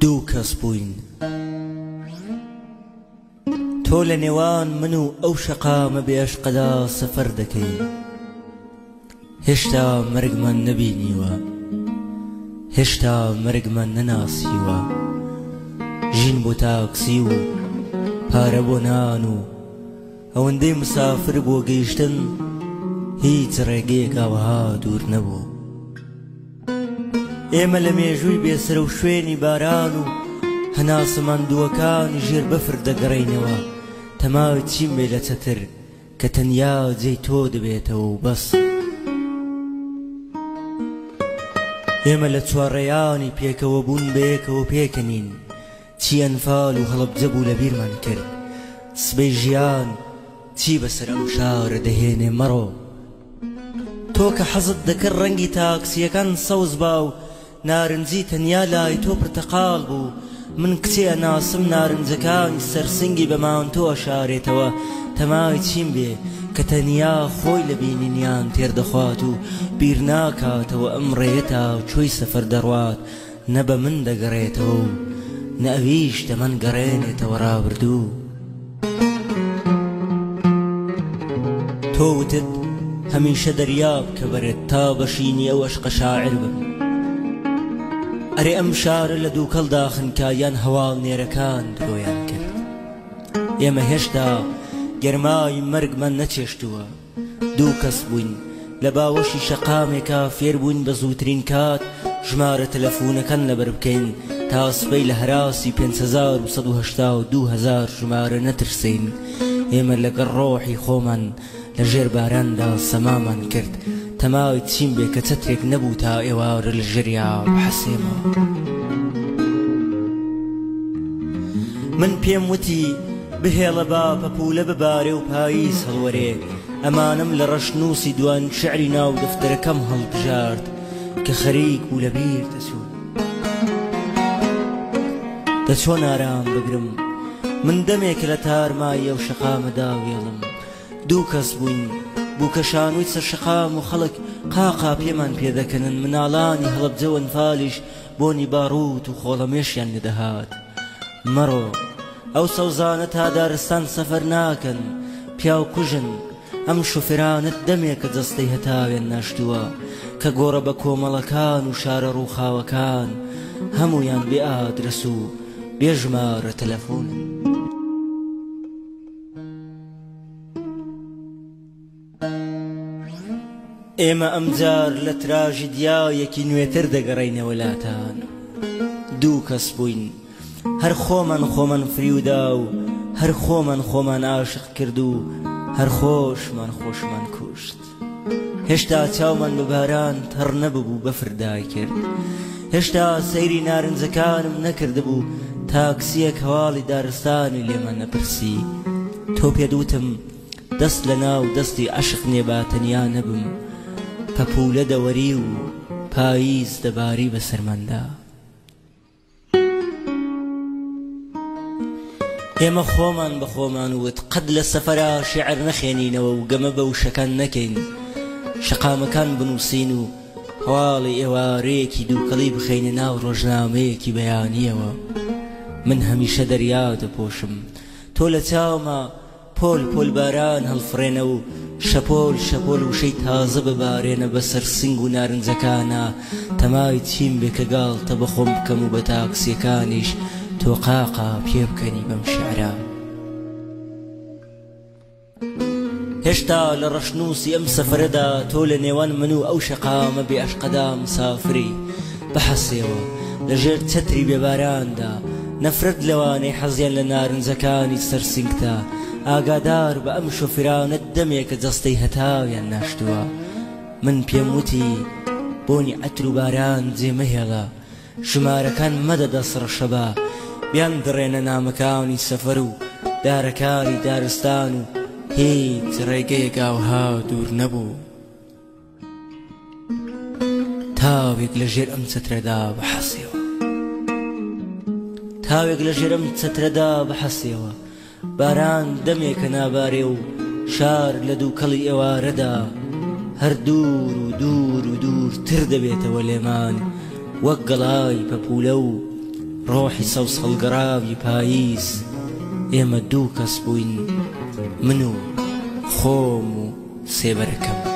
دوو کەس بووین تۆ لە نێوان من و ئەو شەقامە بێعشقەدا سەفەر دەکەی هێشتا مەرگمان نەبینیوە هێشتا مەرگمان نەناسیوە ژین بۆ تاکسی و پارە بۆ نان و ئەوەندەی مسافر بۆ گەیشتن هیچ ڕێگەیەک ئاوەها دوور نەبوو ئێمە لە مێژووی بێسرە و شوێنی باران و هەناسەمان دووەکانی ژێر بەفر دەگەڕێینەوە تەماوی چیم بێ لە چەتر کە تەنیا جێی تۆ دەبێتەوە و بەس ئێمە لە چوارڕێیانی پێکەوە بوون بەیەکەوە پێکەنین چی ئەنفال و هەڵەبجە بوو لە بیرمان کرد سبەی ژیان چی بەسەر ئەم شارە دەهێنێ مەڕۆ تۆ کە حەزت دەکرد ڕەنگی تاکسیەکان سەوز با و نارنجی تەنیا لای تۆ پرتەقاڵ بوو من کچێ ئەناسم نارنجەکانی سەرسنگی بەمان تۆ ئەشارێتەوە تەمای چیم بێ کە تەنیا خۆی لە بینینیان تێردەخوات و بیر ناکاتەوە ئەم ڕێیەتا چۆی سەفەر دەڕوات نە بە من دەگەڕێتەوە و نە ئەویش دەمەن گەڕێنێتەوە ڕابردوو تۆ وتت هەمیشە دەریاب کە بەرێت تا بەشینی ئەو عەشقە شاعر بم ئەرێ ئەم شارە لە دووکەڵدا خنکایان هەواڵ نێرەکان درۆیان کرد ئێمە هێشتا گەرمای مەرگمان نەچێشتووە دوو کەس بووین لە باوەشی شەقامێکا فێر بووین بە زووترین کات ژمارە تەلەفۆنەکان لەبەر بکەین تا سبەی لە هەراسی 5,282,000 ژمارە نەترسین ئێمە لەگەڵ ڕۆحی خۆمان لە ژێر باراندا سەمامان کرد تەماوی چیم بێ کە چەترێک نەبوو تا ئێوارە لە ژێریا بحەسێمە من پێم وتی بهێڵە با پەپولە ببارێ و پاییز هەڵوەرێ ئەمانم لە ڕەشنووسی دوان شعری ناو دەفتەرەکەم هەڵبژارد کە خەریک بوو لە بیر دەچوو دەچۆن ئارام بگرم من دەمێکە لە تارمای ئەو شەقامەدا وێڵم دوو کەس بووین بوو کە شانووی سەر شەقام و خەڵک قاقا پێمان پێدەکەنن مناڵانی هەڵەبجە و ئەنفالیش بۆنی باڕوت و خۆڵەمێشیان لێدەهات مەڕۆ ئەو سەوزانە تا دارستان سەفەر ناکەن پیاو کوژن ئەم شوفێرانت دەمێکە جەستەی هەتاوێن ناشتووە کە گۆڕە بە کۆمەڵەکان و شارە ڕووخاوەکان هەموویان بێ ئادرەس و بێ ژمارە تەلەفۆن ئێمە ئەمجار لە تراژیدیایەکی نوێتر دەگەڕێینەوە لاتان دوو کەس بووین هەر خۆمان فریودا و هەر خۆمان عاشق کرد و هەر خۆشمان کوشت هێشتا چاومان بە باران تەڕ نەبوو بەفردای کرد هێشتا سەیری نارنجەکانم نەکردبوو تاکسیەک هەواڵی دارستانی لێمان نەپرسی تۆ پێدوتم دەست لە ناو دەستی عەشق نێبا تەنیا نەبم پەپولە دەوەری و پاییز دەباری بەسەرماندا ئێمە خۆمان بە خۆمان وت قەت لە سەفەرا شیعر نەخێنینەوە و گەمە بە وشەکان نەکەین شەقامەکان بنووسین و هەواڵی ئێوارەیەکی دووکەڵی بخەینە ناو ڕۆژنامەیەکی بەیانیەوە من هەمیشە دەریا دەپۆشم تۆ لە چاومە پۆل باران هەڵفڕێنە و شەپۆل وشەی تازە ببارێنە بەسەر سنگ و نارنجەکانە تەمای چیم بێ کە گاڵتە بەخۆم بکەم و بە تاکسیەکانیش تۆ قاقا پێ بکەنی بەم شیعرە هێشتا لە ڕەشنووسی ئەم سەفەرەدا تۆ لە نێوان من و ئەو شەقامە بێ عەشقەدا مسافری بەحەسێەوە لە ژێر چەتری بێباراندا نەفرەت لەوانەی حەزیان لە نارنجەکانی سەرسنگتە ئاگادار بە ئەم شۆفێرانت دەمێکە جەستەی هەتاویان ناشتووە من پێم وتی بۆنی عەتر و باران جێمەهێڵە ژمارەکان مەدە دەسڕەشەبە بیان دڕێنە نامەکانی سەفەر و دارەکانی دارستان و هیچ ڕێگەیەک ئاوها دوور نەبوو تاوێک لە ژێر ئەم چەترەدا بەحەسێەوە باران دەمێکە نابارێ و شار لە دووکەڵی ئێوارەدا هەر دوور تر دەبێتەوە لێمان وەک گەڵای پەپولە و ڕۆحی سەوز هەڵگەڕاوی پاییز ئێمە دوو کەس بووین من و خۆم و سێبەرەکەم